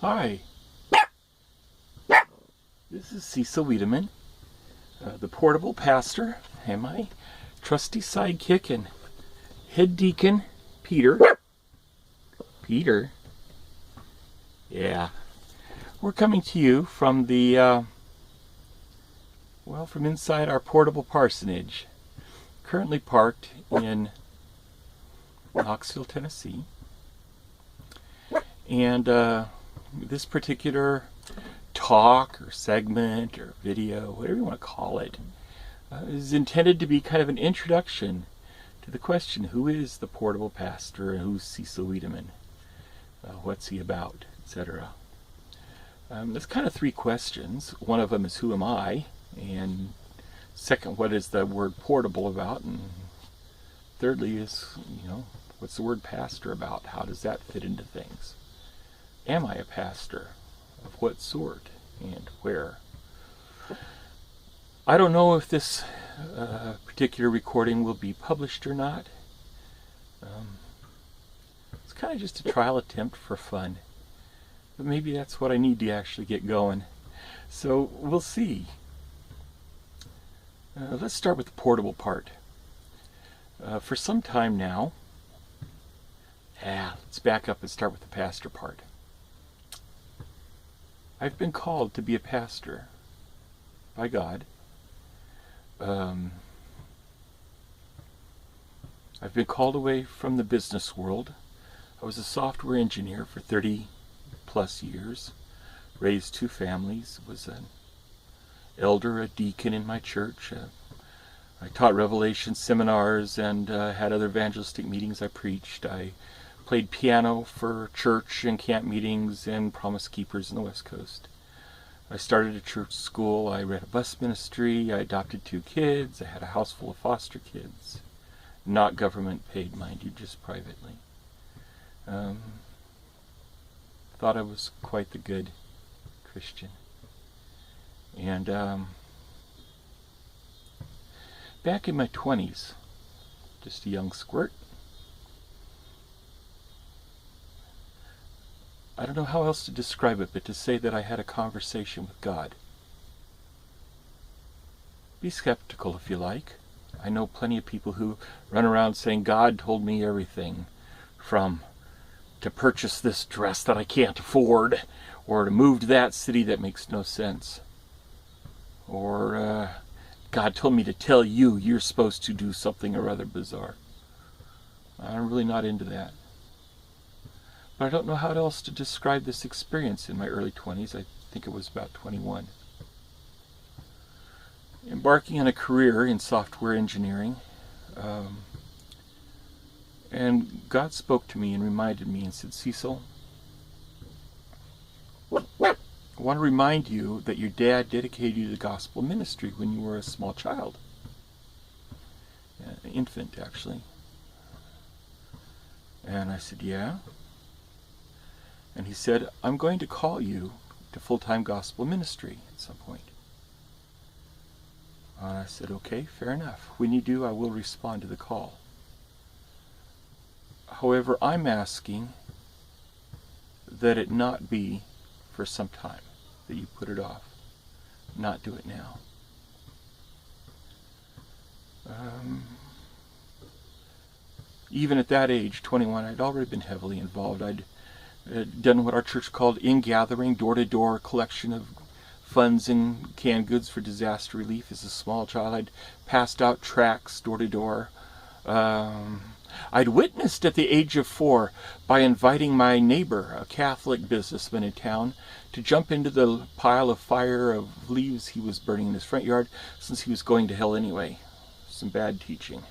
Hi, this is Cecil Wiedemann, the portable pastor, and my trusty sidekick and head deacon, Peter. Peter? Yeah. We're coming to you from the, from inside our portable parsonage, currently parked in Knoxville, Tennessee. And this particular talk or segment or video, whatever you want to call it, is intended to be kind of an introduction to the question, who is the portable pastor and who's Cecil Wiedemann? What's he about, etc. There's kind of three questions. One of them is, who am I? And second, what is the word portable about? And thirdly is, what's the word pastor about? How does that fit into things? Am I a pastor? Of what sort and where? I don't know if this particular recording will be published or not. It's kind of just a trial attempt for fun. But maybe that's what I need to actually get going. So we'll see. Let's start with the portable part. For some time now, let's back up and start with the pastor part. I've been called to be a pastor by God. I've been called away from the business world. I was a software engineer for 30 plus years, raised two families, was an elder, a deacon in my church. I taught Revelation seminars and had other evangelistic meetings I preached. I played piano for church and camp meetings and Promise Keepers in the West Coast. I started a church school. I ran a bus ministry. I adopted 2 kids. I had a house full of foster kids. Not government paid, mind you, just privately. Thought I was quite the good Christian. And back in my 20s, just a young squirt, I don't know how else to describe it, but to say that I had a conversation with God. Be skeptical if you like. I know plenty of people who run around saying, God told me everything, from to purchase this dress that I can't afford, or to move to that city that makes no sense, or God told me to tell you you're supposed to do something or other bizarre. I'm really not into that. But I don't know how else to describe this experience in my early 20s. I think it was about 21. Embarking on a career in software engineering, and God spoke to me and reminded me and said, Cecil, I want to remind you that your dad dedicated you to the gospel ministry when you were a small child. An infant, actually. And I said, yeah. And he said, I'm going to call you to full-time gospel ministry at some point. And I said, okay, fair enough. When you do, I will respond to the call. However, I'm asking that it not be for some time, that you put it off, not do it now. Even at that age, 21, I'd already been heavily involved. I'd done what our church called in-gathering, door-to-door collection of funds and canned goods for disaster relief. As a small child, I'd passed out tracts door-to-door. I'd witnessed at the age of 4 by inviting my neighbor, a Catholic businessman in town, to jump into the pile of fire of leaves he was burning in his front yard, since he was going to hell anyway. Some bad teaching.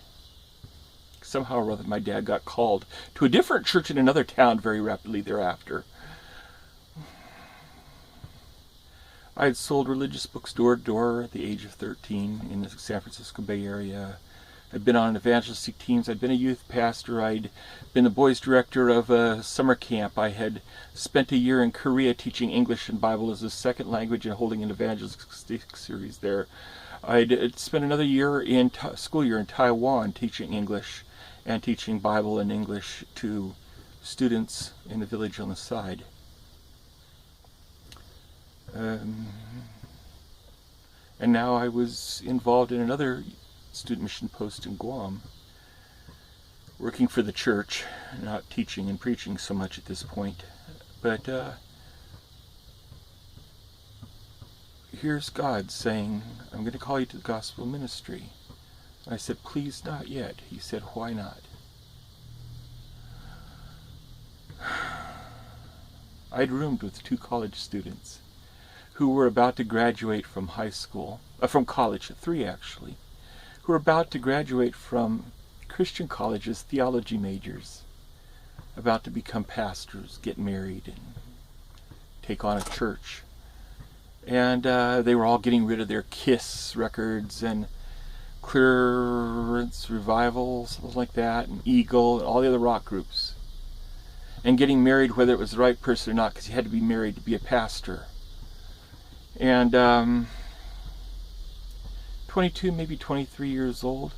Somehow or other, my dad got called to a different church in another town very rapidly thereafter. I had sold religious books door to door at the age of 13 in the San Francisco Bay Area. I'd been on evangelistic teams. I'd been a youth pastor. I'd been the boys director of a summer camp. I had spent a year in Korea teaching English and Bible as a second language and holding an evangelistic series there. I'd spent another year in school year in Taiwan teaching English and teaching Bible and English to students in the village on the side. And now I was involved in another student mission post in Guam, working for the church, not teaching and preaching so much at this point. But here's God saying, I'm going to call you to the gospel ministry. I said, please, not yet. He said, why not? I'd roomed with 2 college students who were about to graduate from high school, from college, 3 actually, who were about to graduate from Christian colleges, theology majors, about to become pastors, get married, and take on a church. And they were all getting rid of their KISS records and Clearance Revival, something like that, and Eagle, and all the other rock groups. And getting married whether it was the right person or not, because you had to be married to be a pastor. And 22, maybe 23 years old.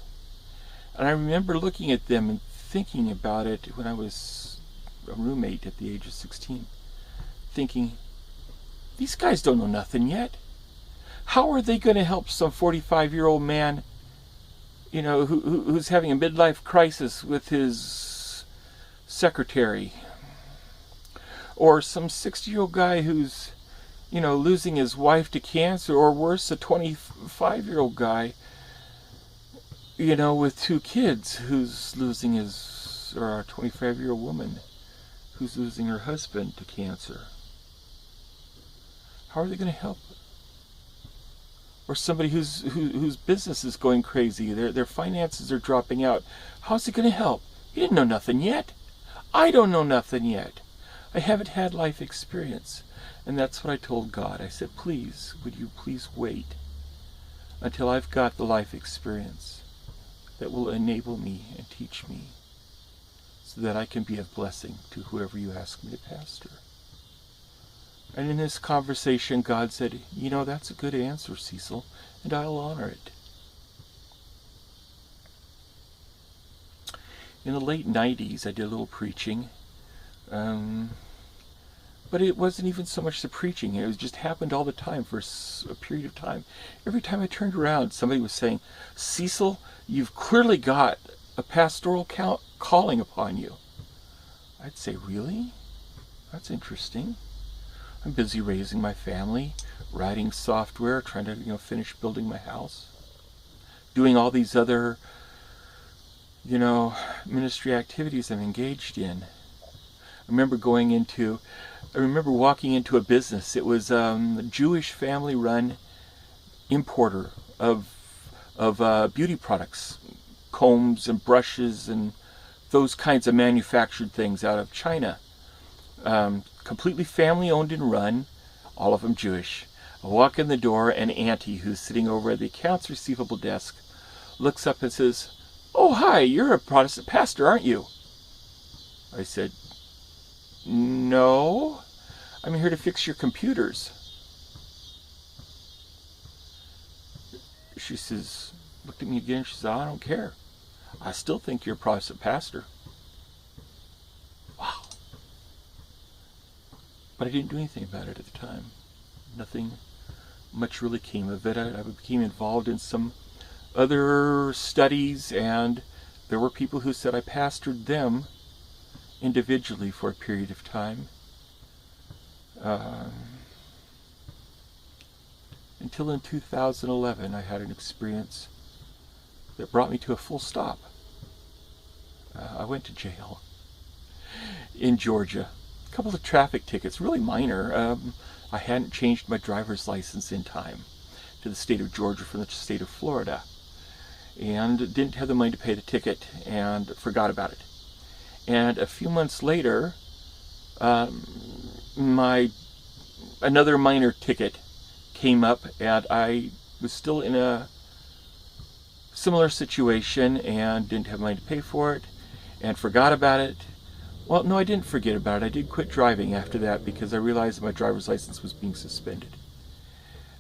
And I remember looking at them and thinking about it when I was a roommate at the age of 16. Thinking, these guys don't know nothing yet. How are they going to help some 45-year-old man, you know, who's having a midlife crisis with his secretary? Or some 60-year-old guy who's, you know, losing his wife to cancer, or worse, a 25-year-old guy, you know, with 2 kids who's losing his, or a 25-year-old woman who's losing her husband to cancer. How are they going to help? Or somebody whose business is going crazy, their finances are dropping out. How's it going to help? You didn't know nothing yet. I don't know nothing yet. I haven't had life experience. And that's what I told God. I said, please, would you please wait until I've got the life experience that will enable me and teach me so that I can be a blessing to whoever you ask me to pastor. And in this conversation, God said, you know, that's a good answer, Cecil, and I'll honor it. In the late 90s, I did a little preaching. But it wasn't even so much the preaching. It was just happened all the time for a period of time. Every time I turned around, somebody was saying, Cecil, you've clearly got a pastoral calling upon you. I'd say, really? That's interesting. I'm busy raising my family, writing software, trying to, you know, finish building my house, doing all these other, you know, ministry activities I'm engaged in. I remember walking into a business. It was a Jewish family-run importer of beauty products, combs and brushes and those kinds of manufactured things out of China. Completely family-owned and run, all of them Jewish. I walk in the door, and Auntie, who's sitting over at the accounts receivable desk, looks up and says, "Oh, hi, you're a Protestant pastor, aren't you?" I said, "No, I'm here to fix your computers." She says, looked at me again, she said, "I don't care. I still think you're a Protestant pastor." Wow. But I didn't do anything about it at the time. Nothing much really came of it. I became involved in some other studies, and there were people who said I pastored them individually for a period of time. Until in 2011 I had an experience that brought me to a full stop. I went to jail in Georgia. A couple of traffic tickets, really minor. I hadn't changed my driver's license in time to the state of Georgia from the state of Florida, and didn't have the money to pay the ticket and forgot about it. And a few months later, another minor ticket came up, and I was still in a similar situation and didn't have money to pay for it and forgot about it. Well, no, I didn't forget about it. I did quit driving after that because I realized that my driver's license was being suspended.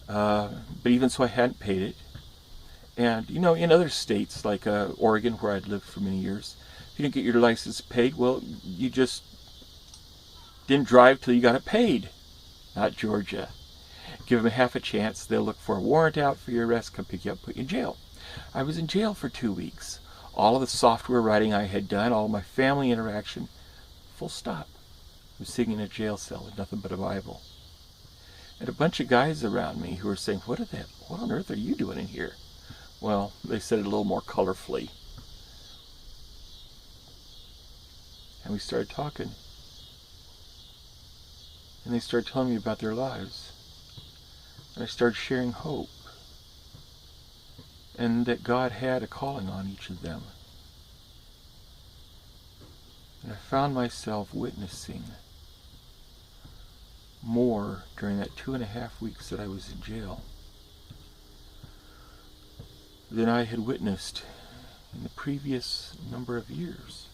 But even so, I hadn't paid it. And, you know, in other states like Oregon, where I'd lived for many years, if you didn't get your license paid, well, you just didn't drive till you got it paid. Not Georgia. Give them half a chance. They'll look for a warrant out for your arrest, come pick you up, put you in jail. I was in jail for 2 weeks. All of the software writing I had done, all of my family interaction, full stop. I was sitting in a jail cell with nothing but a Bible. And a bunch of guys around me who were saying, what on earth are you doing in here? Well, they said it a little more colorfully. And we started talking. And they started telling me about their lives. And I started sharing hope. And that God had a calling on each of them. And I found myself witnessing more during that 2.5 weeks that I was in jail than I had witnessed in the previous number of years.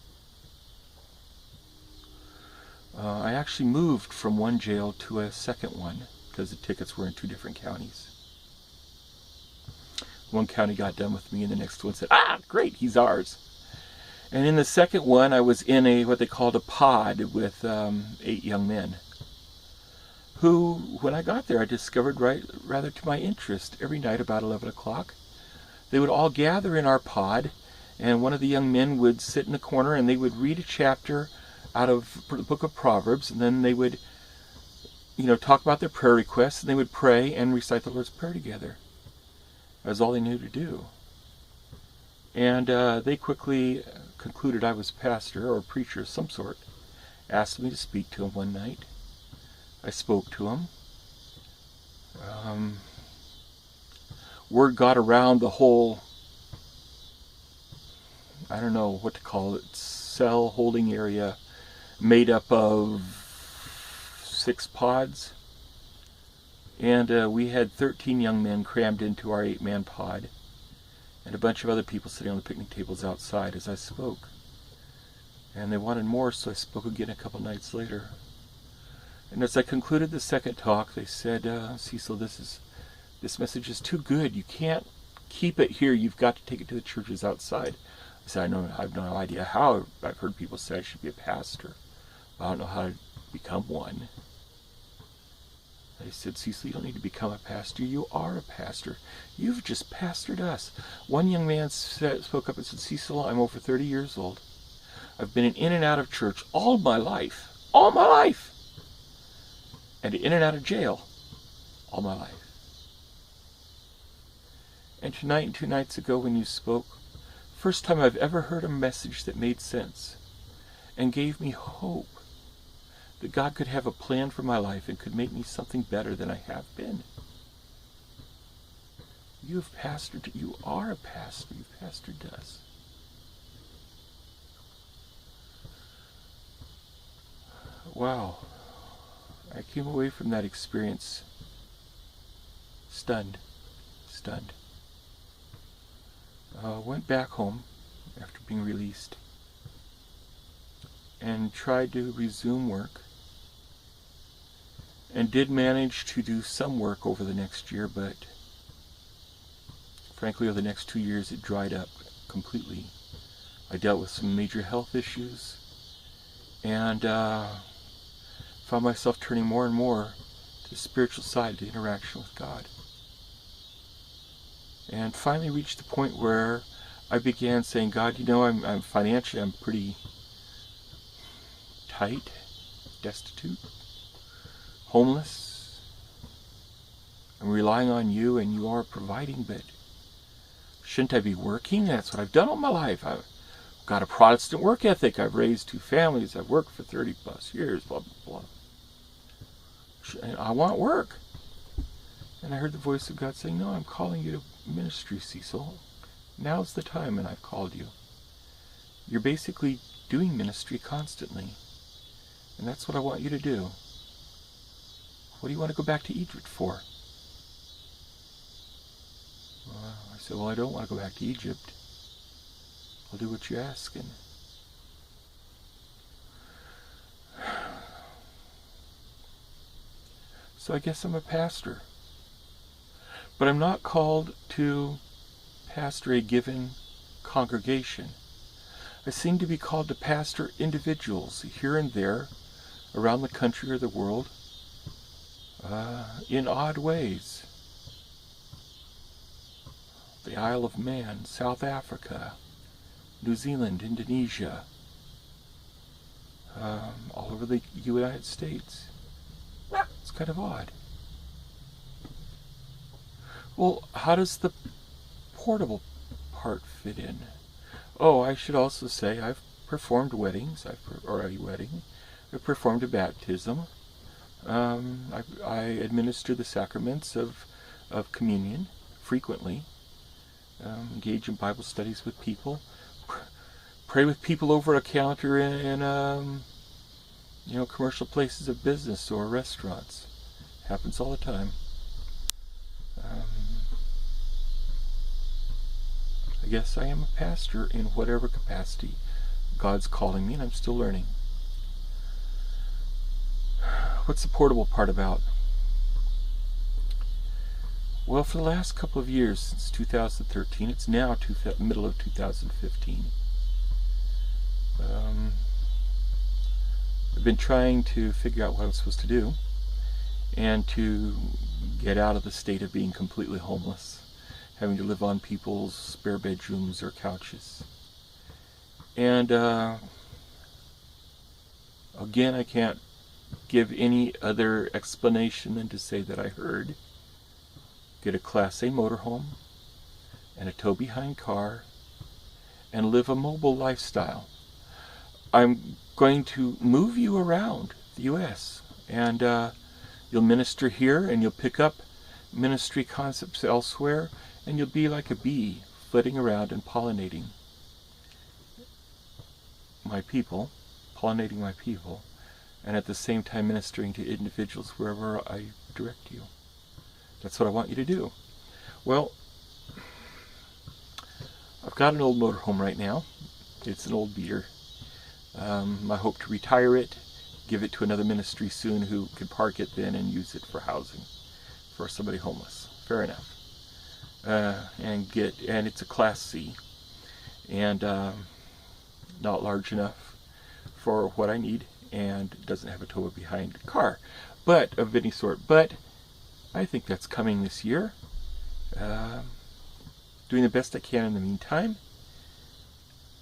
I actually moved from one jail to a second one because the tickets were in 2 different counties. One county got done with me and the next one said, great, he's ours. And in the second one, I was in what they called a pod with 8 young men who, when I got there, I discovered rather to my interest, every night about 11 o'clock, they would all gather in our pod, and one of the young men would sit in the corner and they would read a chapter out of the book of Proverbs, and then they would, talk about their prayer requests, and they would pray and recite the Lord's Prayer together. That was all they knew to do. And they quickly concluded I was a pastor or a preacher of some sort. Asked me to speak to them one night. I spoke to them. Word got around the whole, I don't know what to call it, cell holding area made up of 6 pods. And we had 13 young men crammed into our 8-man pod, and a bunch of other people sitting on the picnic tables outside as I spoke. And they wanted more, so I spoke again a couple nights later. And as I concluded the second talk, they said, Cecil, this message is too good. You can't keep it here. You've got to take it to the churches outside. I said, I have no idea how. I've heard people say I should be a pastor. I don't know how to become one. They said, Cecil, you don't need to become a pastor. You are a pastor. You've just pastored us. One young man spoke up and said, Cecil, I'm over 30 years old. I've been in and out of church all my life. All my life. And in and out of jail all my life. And tonight and 2 nights ago when you spoke, first time I've ever heard a message that made sense and gave me hope that God could have a plan for my life and could make me something better than I have been. You've pastored, you are a pastor, you've pastored us. Wow. I came away from that experience stunned. Went back home after being released and tried to resume work, and did manage to do some work over the next year, but frankly over the next 2 years it dried up completely. I dealt with some major health issues and found myself turning more and more to the spiritual side, to interaction with God. And finally reached the point where I began saying, God, I'm financially, I'm pretty tight, destitute, homeless. I'm relying on you and you are providing, but shouldn't I be working? That's what I've done all my life. I've got a Protestant work ethic. I've raised 2 families. I've worked for 30 plus years, blah, blah, blah. I want work. And I heard the voice of God saying, no, I'm calling you to ministry, Cecil. Now's the time, and I've called you. You're basically doing ministry constantly. And that's what I want you to do. What do you want to go back to Egypt for? Well, I said, well, I don't want to go back to Egypt. I'll do what you're asking. So I guess I'm a pastor. But I'm not called to pastor a given congregation. I seem to be called to pastor individuals here and there around the country or the world in odd ways. The Isle of Man, South Africa, New Zealand, Indonesia, all over the United States. It's kind of odd. Well, how does the portable part fit in? Oh, I should also say I've performed weddings, or a wedding. I've performed a baptism. I administer the sacraments of communion frequently. Engage in Bible studies with people. Pray with people over a counter in commercial places of business or restaurants. Happens all the time. I guess I am a pastor in whatever capacity God's calling me, and I'm still learning. What's the portable part about? Well, for the last couple of years, since 2013, it's now middle of 2015, I've been trying to figure out what I'm supposed to do and to get out of the state of being completely homeless, having to live on people's spare bedrooms or couches. And again, I can't give any other explanation than to say that I heard get a Class A motorhome and a tow-behind car and live a mobile lifestyle. I'm going to move you around the U.S. and you'll minister here and you'll pick up ministry concepts elsewhere, and you'll be like a bee flitting around and pollinating my people, and at the same time ministering to individuals wherever I direct you. That's what I want you to do. Well, I've got an old motorhome right now. It's an old beater. I hope to retire it, give it to another ministry soon who can park it then and use it for housing for somebody homeless. Fair enough. And it's a Class C, and not large enough for what I need, and doesn't have a tow behind car, but of any sort. But I think that's coming this year. Doing the best I can in the meantime.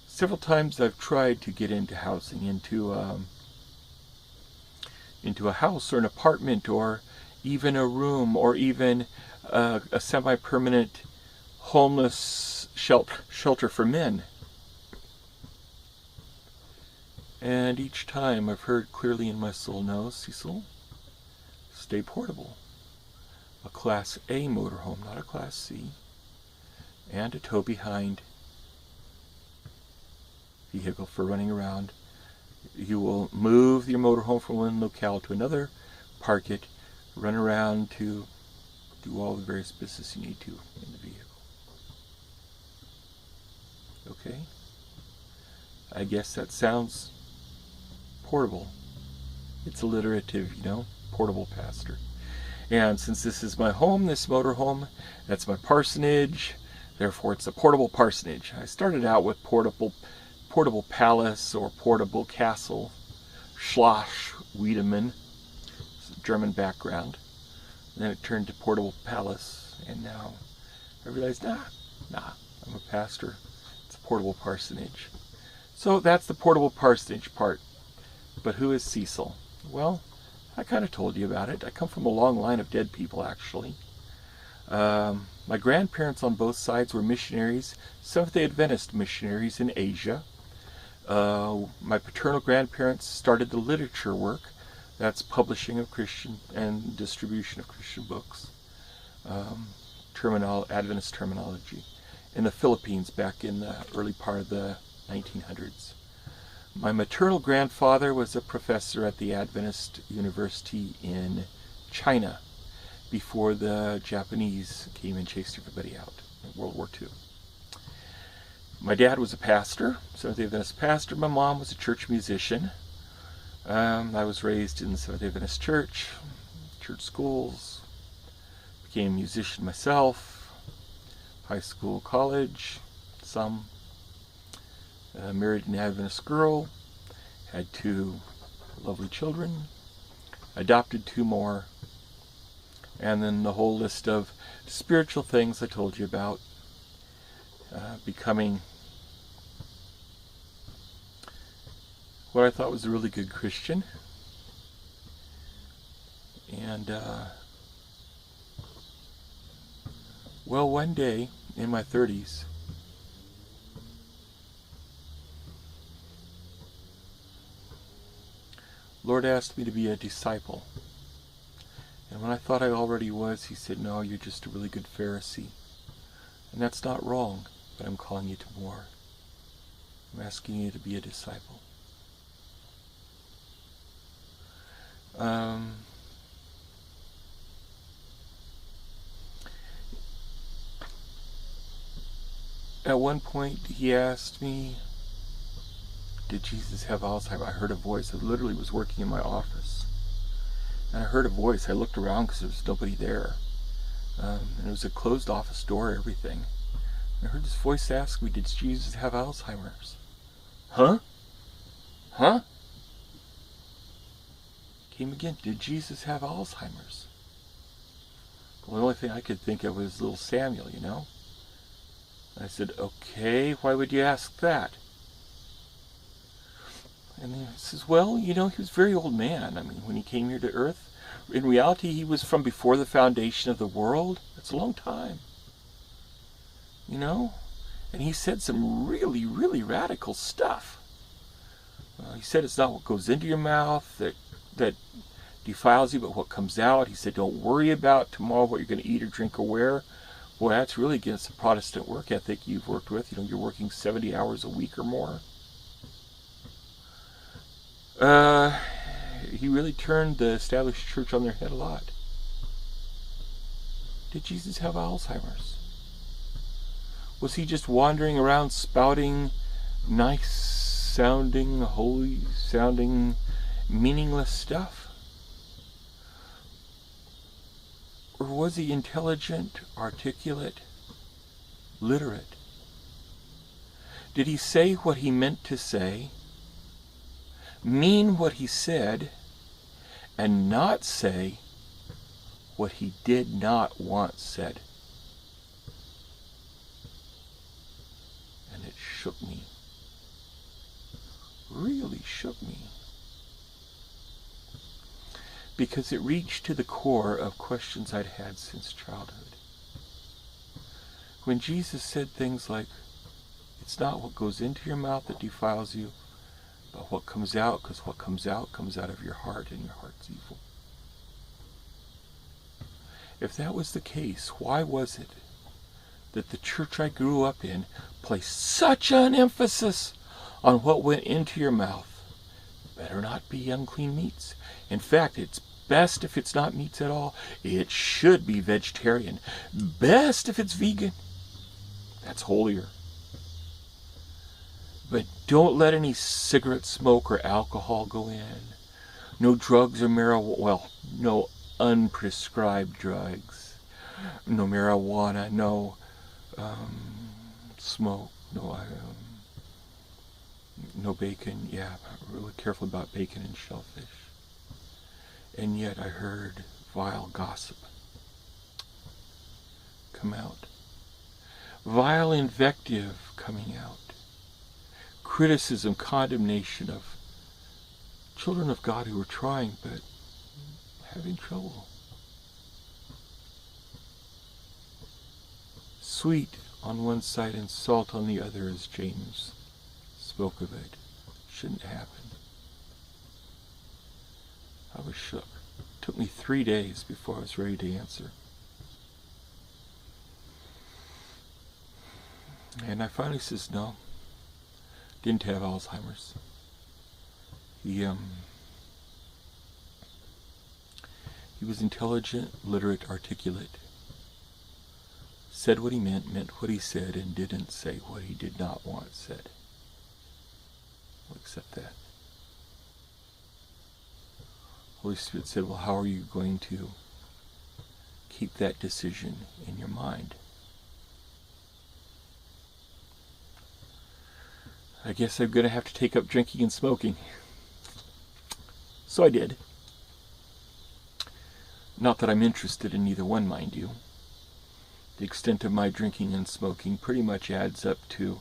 Several times I've tried to get into housing, into a house or an apartment or even a room or even a semi-permanent homeless shelter for men. And each time I've heard clearly in my soul, no, Cecil, stay portable. A Class A motorhome, not a Class C, and a tow-behind vehicle for running around. You will move your motorhome from one locale to another, park it, run around to do all the various business you need to in the vehicle. Okay? I guess that sounds portable. It's alliterative, portable pastor. And since this is my home, this motorhome, that's my parsonage, therefore it's a portable parsonage. I started out with portable palace or portable castle, Schloss Wiedemann, German background. And then it turned to portable palace, and now I realized, nah, I'm a pastor. It's a portable parsonage. So that's the portable parsonage part. But who is Cecil? Well, I kind of told you about it. I come from a long line of dead people, actually. My grandparents on both sides were missionaries, Seventh-day Adventist missionaries in Asia. My paternal grandparents started the literature work, that's publishing of Christian and distribution of Christian books, Adventist terminology, in the Philippines back in the early part of the 1900s. My maternal grandfather was a professor at the Adventist University in China before the Japanese came and chased everybody out in World War II. My dad was a pastor, Seventh-day Adventist pastor. My mom was a church musician. I was raised in the Seventh-day Adventist church schools, became a musician myself, high school, college, some. Married an Adventist girl, had 2 lovely children, adopted 2 more, And then the whole list of spiritual things I told you about. Becoming what I thought was a really good Christian. And, well, one day in my 30s, Lord asked me to be a disciple. And when I thought I already was, he said, no, you're just a really good Pharisee. And that's not wrong, but I'm calling you to more. I'm asking you to be a disciple. At one point, he asked me, did Jesus have Alzheimer's? I heard a voice. I literally was working in my office. And I heard a voice. I looked around because there was nobody there. And it was a closed office door, everything. And I heard this voice ask me, did Jesus have Alzheimer's? Huh? Huh? Came again, did Jesus have Alzheimer's? Well, the only thing I could think of was little Samuel, you know? I said, okay, why would you ask that? And he says, well, you know, he was a very old man. I mean, when he came here to earth, in reality, he was from before the foundation of the world. That's a long time. You know? And he said some really, really radical stuff. He said it's not what goes into your mouth that defiles you, but what comes out. He said, don't worry about tomorrow what you're going to eat or drink or wear. Boy, that's really against the Protestant work ethic you've worked with. You know, you're working 70 hours a week or more. He really turned the established church on their head a lot. Did Jesus have Alzheimer's? Was he just wandering around spouting nice-sounding, holy-sounding, meaningless stuff? Or was he intelligent, articulate, literate? Did he say what he meant to say, mean what he said, and not say what he did not want said? And it shook me. Really shook me. Because it reached to the core of questions I'd had since childhood. When Jesus said things like, it's not what goes into your mouth that defiles you, but what comes out, because what comes out of your heart, and your heart's evil. If that was the case, why was it that the church I grew up in placed such an emphasis on what went into your mouth? Better not be unclean meats. In fact, it's best if it's not meats at all. It should be vegetarian. Best if it's vegan. That's holier. But don't let any cigarette smoke or alcohol go in. No drugs or marijuana. Well, no unprescribed drugs. No marijuana. No smoke. No bacon. Yeah, I'm really careful about bacon and shellfish. And yet I heard vile gossip come out. Vile invective coming out. Criticism, condemnation of children of God who were trying but having trouble. Sweet on one side and salt on the other, as James spoke of it. Shouldn't happen. I was shook. It took me 3 days before I was ready to answer. And I finally says, no, didn't have Alzheimer's. He was intelligent, literate, articulate. Said what he meant what he said, and didn't say what he did not want said. I'll accept that. Holy Spirit said, well, how are you going to keep that decision in your mind? I guess I'm going to have to take up drinking and smoking. So I did. Not that I'm interested in either one, mind you. The extent of my drinking and smoking pretty much adds up to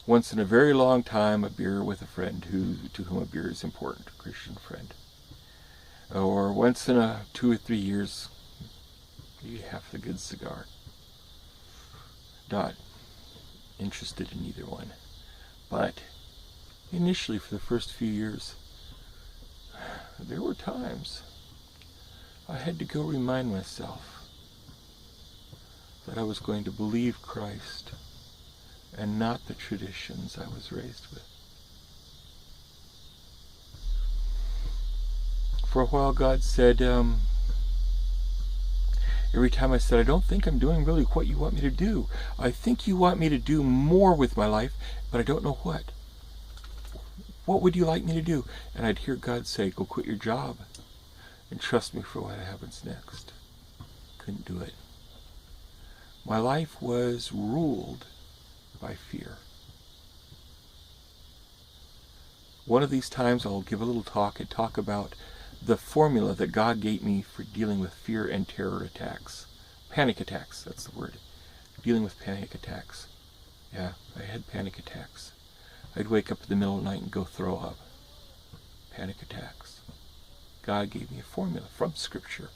once in a very long time a beer with a friend to whom a beer is important, a Christian friend. Or once in 2 or 3 years, maybe half a good cigar. Not interested in either one. But initially, for the first few years, there were times I had to go remind myself that I was going to believe Christ and not the traditions I was raised with. For a while, God said, every time I said, I don't think I'm doing really what you want me to do. I think you want me to do more with my life, but I don't know what. What would you like me to do? And I'd hear God say, go quit your job and trust me for what happens next. Couldn't do it. My life was ruled by fear. One of these times I'll give a little talk and talk about the formula that God gave me for dealing with fear and terror attacks. Panic attacks, that's the word. Dealing with panic attacks. Yeah, I had panic attacks. I'd wake up in the middle of the night and go throw up. Panic attacks. God gave me a formula from Scripture,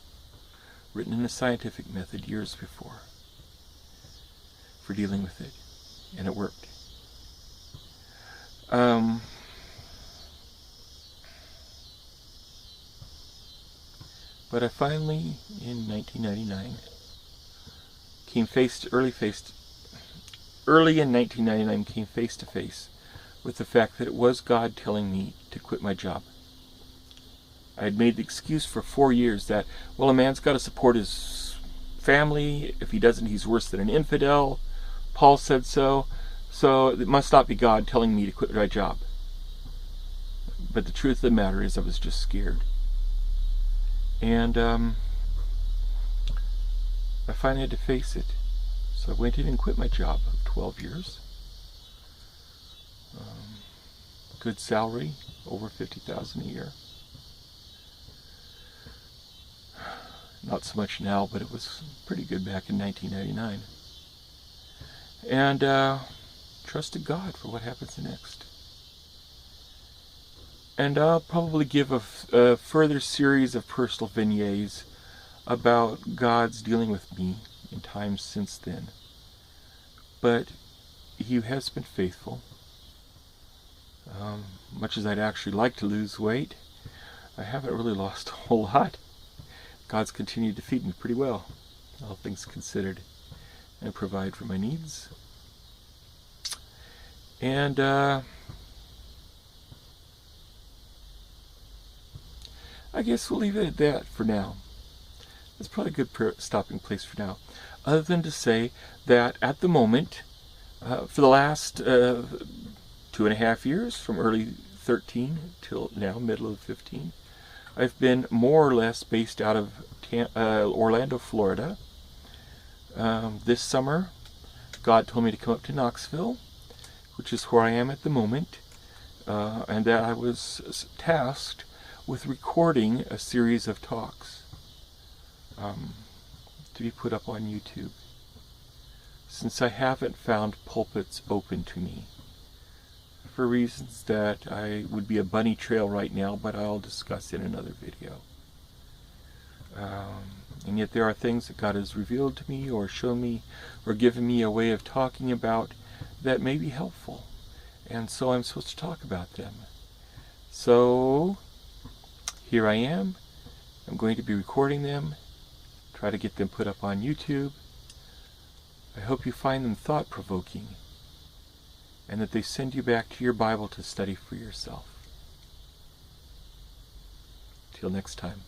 written in a scientific method years before, for dealing with it, and it worked. But I finally, in 1999, early in 1999, came face to face with the fact that it was God telling me to quit my job. I had made the excuse for 4 years that, well, a man's got to support his family. If he doesn't, he's worse than an infidel. Paul said so. So it must not be God telling me to quit my job. But the truth of the matter is I was just scared. And I finally had to face it. So I went in and quit my job of 12 years. Good salary, over $50,000 a year. Not so much now, but it was pretty good back in 1999. And trusted God for what happens next. And I'll probably give a further series of personal vignettes about God's dealing with me in times since then. But He has been faithful. Much as I'd actually like to lose weight, I haven't really lost a whole lot. God's continued to feed me pretty well, all things considered, and provide for my needs. And I guess we'll leave it at that for now. That's probably a good stopping place for now. Other than to say that at the moment, for the last 2.5 years, from early 13 till now, middle of 15, I've been more or less based out of Orlando, Florida. This summer, God told me to come up to Knoxville, which is where I am at the moment, and that I was tasked with recording a series of talks to be put up on YouTube, since I haven't found pulpits open to me, for reasons that I would be a bunny trail right now, but I'll discuss in another video. And yet there are things that God has revealed to me or shown me or given me a way of talking about that may be helpful, and so I'm supposed to talk about them. So here I am. I'm going to be recording them, try to get them put up on YouTube. I hope you find them thought-provoking, and that they send you back to your Bible to study for yourself. Till next time.